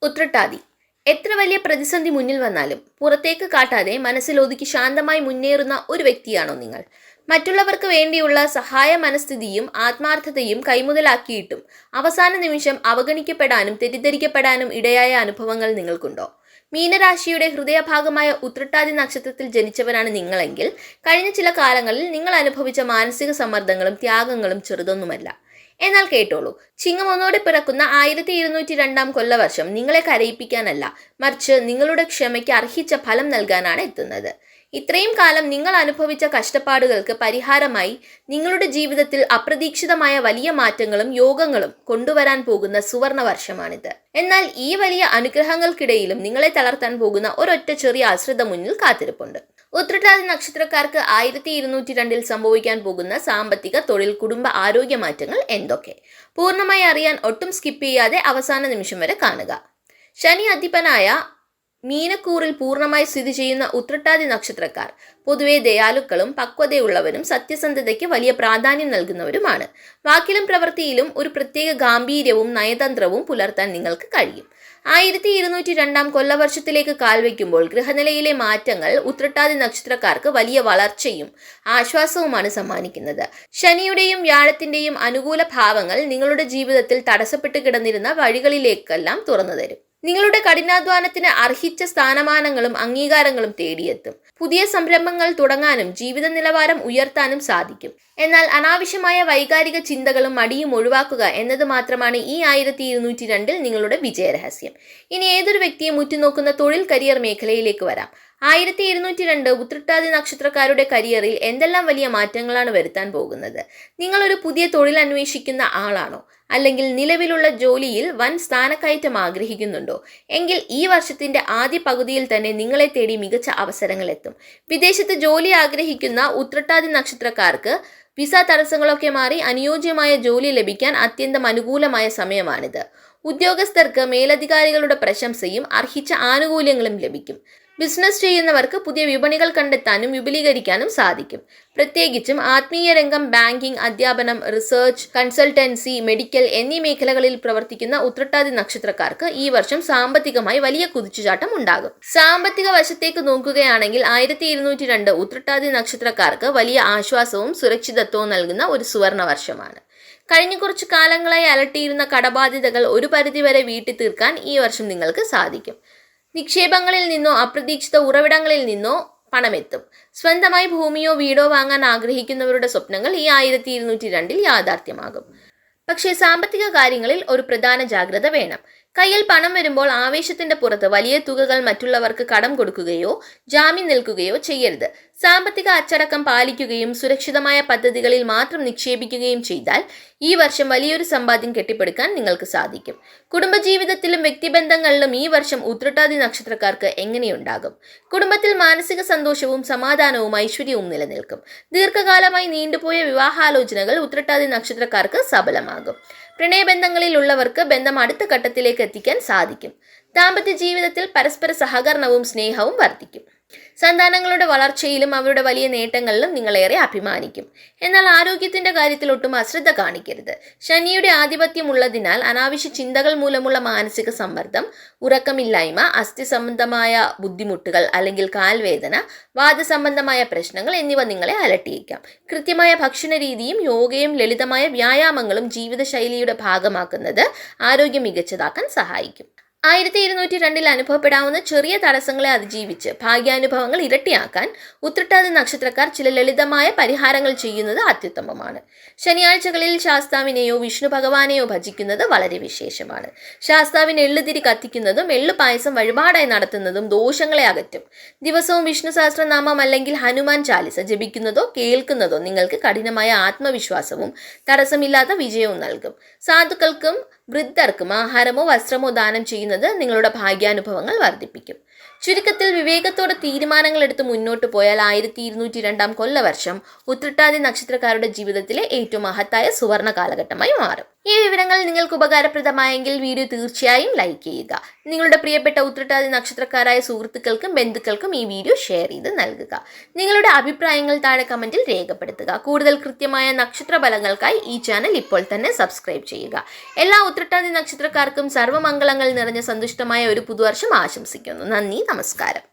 ഉത്രട്ടാതി. എത്ര വലിയ പ്രതിസന്ധി മുന്നിൽ വന്നാലും പുറത്തേക്ക് കാട്ടാതെ മനസ്സിലൊതുക്കി ശാന്തമായി മുന്നേറുന്ന ഒരു വ്യക്തിയാണോ നിങ്ങൾ? മറ്റുള്ളവർക്ക് വേണ്ടിയുള്ള സഹായ മനസ്ഥിതിയും ആത്മാർത്ഥതയും കൈമുതലാക്കിയിട്ടും അവസാന നിമിഷം അവഗണിക്കപ്പെടാനും തെറ്റിദ്ധരിക്കപ്പെടാനും ഇടയായ അനുഭവങ്ങൾ നിങ്ങൾക്കുണ്ടോ? മീനരാശിയുടെ ഹൃദയഭാഗമായ ഉത്രട്ടാതി നക്ഷത്രത്തിൽ ജനിച്ചവരാണ് നിങ്ങളെങ്കിൽ കഴിഞ്ഞ ചില കാലങ്ങളിൽ നിങ്ങൾ അനുഭവിച്ച മാനസിക സമ്മർദ്ദങ്ങളും ത്യാഗങ്ങളും ചെറുതൊന്നുമല്ല. എന്നാൽ കേട്ടോളൂ, ചിങ്ങം ഒന്നോടെ പിറക്കുന്ന 1202 കൊല്ലവർഷം നിങ്ങളെ കരയിപ്പിക്കാനല്ല, മറിച്ച് നിങ്ങളുടെ ക്ഷമയ്ക്ക് അർഹിച്ച ഫലം നൽകാനാണ് എത്തുന്നത്. ഇത്രയും കാലം നിങ്ങൾ അനുഭവിച്ച കഷ്ടപ്പാടുകൾക്ക് പരിഹാരമായി നിങ്ങളുടെ ജീവിതത്തിൽ അപ്രതീക്ഷിതമായ വലിയ മാറ്റങ്ങളും യോഗങ്ങളും കൊണ്ടുവരാൻ പോകുന്ന സുവർണ വർഷമാണിത്. എന്നാൽ ഈ വലിയ അനുഗ്രഹങ്ങൾക്കിടയിലും നിങ്ങളെ തളർത്താൻ പോകുന്ന ഒരൊറ്റ ചെറിയ അശ്രദ്ധ മുന്നിൽ കാത്തിരിപ്പുണ്ട്. ഉത്രട്ടാതി നക്ഷത്രക്കാർക്ക് 1202 സംഭവിക്കാൻ പോകുന്ന സാമ്പത്തിക, തൊഴിൽ, കുടുംബ ആരോഗ്യ മാറ്റങ്ങൾ എന്തൊക്കെ? പൂർണ്ണമായി അറിയാൻ ഒട്ടും സ്കിപ്പ് ചെയ്യാതെ അവസാന നിമിഷം വരെ കാണുക. ശനി അധിപനായ മീനക്കൂറിൽ പൂർണ്ണമായി സ്ഥിതി ചെയ്യുന്ന ഉത്രട്ടാതി നക്ഷത്രക്കാർ പൊതുവെ ദയാലുക്കളും പക്വതയുള്ളവരും സത്യസന്ധതയ്ക്ക് വലിയ പ്രാധാന്യം നൽകുന്നവരുമാണ്. വാക്കിലും പ്രവൃത്തിയിലും ഒരു പ്രത്യേക ഗാംഭീര്യവും നയതന്ത്രവും പുലർത്താൻ നിങ്ങൾക്ക് കഴിയും. 1202 കൊല്ലവർഷത്തിലേക്ക് കാൽവെക്കുമ്പോൾ ഗൃഹനിലയിലെ മാറ്റങ്ങൾ ഉത്രട്ടാതി നക്ഷത്രക്കാർക്ക് വലിയ വളർച്ചയും ആശ്വാസവുമാണ് സമ്മാനിക്കുന്നത്. ശനിയുടെയും വ്യാഴത്തിന്റെയും അനുകൂല ഭാവങ്ങൾ നിങ്ങളുടെ ജീവിതത്തിൽ തടസ്സപ്പെട്ട് കിടന്നിരുന്ന വഴികളിലേക്കെല്ലാം തുറന്നു തരും. നിങ്ങളുടെ കഠിനാധ്വാനത്തിന് അർഹിച്ച സ്ഥാനമാനങ്ങളും അംഗീകാരങ്ങളും തേടിയെത്തും. പുതിയ സംരംഭങ്ങൾ തുടങ്ങാനും ജീവിത നിലവാരം ഉയർത്താനും സാധിക്കും. എന്നാൽ അനാവശ്യമായ വൈകാരിക ചിന്തകളും മടിയും ഒഴിവാക്കുക എന്നത് മാത്രമാണ് ഈ 1202 നിങ്ങളുടെ വിജയരഹസ്യം. ഇനി ഏതൊരു വ്യക്തിയും ഉറ്റുനോക്കുന്ന തൊഴിൽ കരിയർ മേഖലയിലേക്ക് വരാം. 1202 ഉത്രട്ടാതി നക്ഷത്രക്കാരുടെ കരിയറിൽ എന്തെല്ലാം വലിയ മാറ്റങ്ങളാണ് വരുത്താൻ പോകുന്നത്? നിങ്ങളൊരു പുതിയ തൊഴിൽ അന്വേഷിക്കുന്ന ആളാണോ? അല്ലെങ്കിൽ നിലവിലുള്ള ജോലിയിൽ വൻ സ്ഥാനക്കയറ്റം ആഗ്രഹിക്കുന്നുണ്ടോ? എങ്കിൽ ഈ വർഷത്തിന്റെ ആദ്യ പകുതിയിൽ തന്നെ നിങ്ങളെ തേടി മികച്ച അവസരങ്ങൾ എത്തും. വിദേശത്ത് ജോലി ആഗ്രഹിക്കുന്ന ഉത്രട്ടാതി നക്ഷത്രക്കാർക്ക് വിസ തടസ്സങ്ങളൊക്കെ മാറി അനുയോജ്യമായ ജോലി ലഭിക്കാൻ അത്യന്തം അനുകൂലമായ സമയമാണിത്. ഉദ്യോഗസ്ഥർക്ക് മേലധികാരികളുടെ പ്രശംസയും അർഹിച്ച ആനുകൂല്യങ്ങളും ലഭിക്കും. ബിസിനസ് ചെയ്യുന്നവർക്ക് പുതിയ വിപണികൾ കണ്ടെത്താനും വിപുലീകരിക്കാനും സാധിക്കും. പ്രത്യേകിച്ചും ആത്മീയ രംഗം, ബാങ്കിംഗ്, അധ്യാപനം, റിസർച്ച്, കൺസൾട്ടൻസി, മെഡിക്കൽ എന്നീ മേഖലകളിൽ പ്രവർത്തിക്കുന്ന ഉത്രട്ടാതി നക്ഷത്രക്കാർക്ക് ഈ വർഷം സാമ്പത്തികമായി വലിയ കുതിച്ചുചാട്ടം ഉണ്ടാകും. സാമ്പത്തിക വശത്തേക്ക് നോക്കുകയാണെങ്കിൽ 1202 ഉത്രട്ടാതി നക്ഷത്രക്കാർക്ക് വലിയ ആശ്വാസവും സുരക്ഷിതത്വവും നൽകുന്ന ഒരു സുവർണ വർഷമാണ്. കഴിഞ്ഞ കുറച്ചു കാലങ്ങളായി അലട്ടിയിരുന്ന കടബാധ്യതകൾ ഒരു പരിധിവരെ വീട്ടി തീർക്കാൻ ഈ വർഷം നിങ്ങൾക്ക് സാധിക്കും. നിക്ഷേപങ്ങളിൽ നിന്നോ അപ്രതീക്ഷിത ഉറവിടങ്ങളിൽ നിന്നോ പണമെത്തും. സ്വന്തമായി ഭൂമിയോ വീടോ വാങ്ങാൻ ആഗ്രഹിക്കുന്നവരുടെ സ്വപ്നങ്ങൾ ഈ 1202 യാഥാർത്ഥ്യമാകും. പക്ഷേ സാമ്പത്തിക കാര്യങ്ങളിൽ ഒരു പ്രധാന ജാഗ്രത വേണം. കയ്യിൽ പണം വരുമ്പോൾ ആവേശത്തിന്റെ പുറത്ത് വലിയ തുകകൾ മറ്റുള്ളവർക്ക് കടം കൊടുക്കുകയോ ജാമ്യം നിൽക്കുകയോ ചെയ്യരുത്. സാമ്പത്തിക അച്ചടക്കം പാലിക്കുകയും സുരക്ഷിതമായ പദ്ധതികളിൽ മാത്രം നിക്ഷേപിക്കുകയും ചെയ്താൽ ഈ വർഷം വലിയൊരു സമ്പാദ്യം കെട്ടിപ്പടുക്കാൻ നിങ്ങൾക്ക് സാധിക്കും. കുടുംബജീവിതത്തിലും വ്യക്തിബന്ധങ്ങളിലും ഈ വർഷം ഉത്രട്ടാതി നക്ഷത്രക്കാർക്ക് എങ്ങനെയുണ്ടാകും? കുടുംബത്തിൽ മാനസിക സന്തോഷവും സമാധാനവും ഐശ്വര്യവും നിലനിൽക്കും. ദീർഘകാലമായി നീണ്ടുപോയ വിവാഹാലോചനകൾ ഉത്രട്ടാതി നക്ഷത്രക്കാർക്ക് സഫലമാകും. പ്രണയബന്ധങ്ങളിൽ ഉള്ളവർക്ക് ബന്ധം അടുത്ത ഘട്ടത്തിലേക്ക് എത്തിക്കാൻ സാധിക്കും. ദാമ്പത്യ ജീവിതത്തിൽ പരസ്പര സഹകരണവും സ്നേഹവും വർദ്ധിക്കും. സന്താനങ്ങളുടെ വളർച്ചയിലും അവരുടെ വലിയ നേട്ടങ്ങളിലും നിങ്ങളേറെ അഭിമാനിക്കും. എന്നാൽ ആരോഗ്യത്തിന്റെ കാര്യത്തിൽ ഒട്ടും അശ്രദ്ധ കാണിക്കരുത്. ശനിയുടെ ആധിപത്യം ഉള്ളതിനാൽ അനാവശ്യ ചിന്തകൾ മൂലമുള്ള മാനസിക സമ്മർദ്ദം, ഉറക്കമില്ലായ്മ, അസ്ഥി സംബന്ധമായ ബുദ്ധിമുട്ടുകൾ അല്ലെങ്കിൽ കാൽവേദന, വാദസംബന്ധമായ പ്രശ്നങ്ങൾ എന്നിവ നിങ്ങളെ അലട്ടിയേക്കാം. കൃത്യമായ ഭക്ഷണ രീതിയും യോഗയും ലളിതമായ വ്യായാമങ്ങളും ജീവിതശൈലിയുടെ ഭാഗമാക്കുന്നത് ആരോഗ്യം മികച്ചതാക്കാൻ സഹായിക്കും. 1202 അനുഭവപ്പെടാവുന്ന ചെറിയ തടസ്സങ്ങളെ അതിജീവിച്ച് ഭാഗ്യാനുഭവങ്ങൾ ഇരട്ടിയാക്കാൻ ഉത്രട്ടാതി നക്ഷത്രക്കാർ ചില ലളിതമായ പരിഹാരങ്ങൾ ചെയ്യുന്നത് അത്യുത്തമമാണ്. ശനിയാഴ്ചകളിൽ ശാസ്താവിനെയോ വിഷ്ണു ഭഗവാനെയോ ഭജിക്കുന്നത് വളരെ വിശേഷമാണ്. ശാസ്താവിന് എള്ളുതിരി കത്തിക്കുന്നതും എള്ളു പായസം വഴിപാടായി നടത്തുന്നതും ദോഷങ്ങളെ അകറ്റും. ദിവസവും വിഷ്ണു സഹസ്രനാമം അല്ലെങ്കിൽ ഹനുമാൻ ചാലിസ ജപിക്കുന്നതോ കേൾക്കുന്നതോ നിങ്ങൾക്ക് കഠിനമായ ആത്മവിശ്വാസവും തടസ്സമില്ലാത്ത വിജയവും നൽകും. സാധുക്കൾക്കും വൃദ്ധർക്കും ആഹാരമോ വസ്ത്രമോ ദാനം ചെയ്യുന്നത് നിങ്ങളുടെ ഭാഗ്യാനുഭവങ്ങൾ വർദ്ധിപ്പിക്കും. ചുരുക്കത്തിൽ വിവേകത്തോടെ തീരുമാനങ്ങൾ എടുത്ത് മുന്നോട്ട് പോയാൽ 1202 കൊല്ലവർഷം ഉത്രട്ടാതി നക്ഷത്രക്കാരുടെ ജീവിതത്തിലെ ഏറ്റവും മഹത്തായ സുവർണ കാലഘട്ടമായി മാറും. ഈ വിവരങ്ങൾ നിങ്ങൾക്ക് ഉപകാരപ്രദമായെങ്കിൽ വീഡിയോ തീർച്ചയായും ലൈക്ക് ചെയ്യുക. നിങ്ങളുടെ പ്രിയപ്പെട്ട ഉത്രട്ടാതി നക്ഷത്രക്കാരായ സുഹൃത്തുക്കൾക്കും ബന്ധുക്കൾക്കും ഈ വീഡിയോ ഷെയർ ചെയ്ത് നൽകുക. നിങ്ങളുടെ അഭിപ്രായങ്ങൾ താഴെ കമന്റിൽ രേഖപ്പെടുത്തുക. കൂടുതൽ കൃത്യമായ നക്ഷത്ര ഫലങ്ങൾക്കായി ഈ ചാനൽ ഇപ്പോൾ തന്നെ സബ്സ്ക്രൈബ് ചെയ്യുക. എല്ലാ ഉത്രട്ടാതി നക്ഷത്രക്കാർക്കും സർവ്വമംഗളങ്ങൾ നിറഞ്ഞ സന്തുഷ്ടമായ ഒരു പുതുവർഷം ആശംസിക്കുന്നു. നന്ദി, നമസ്കാരം.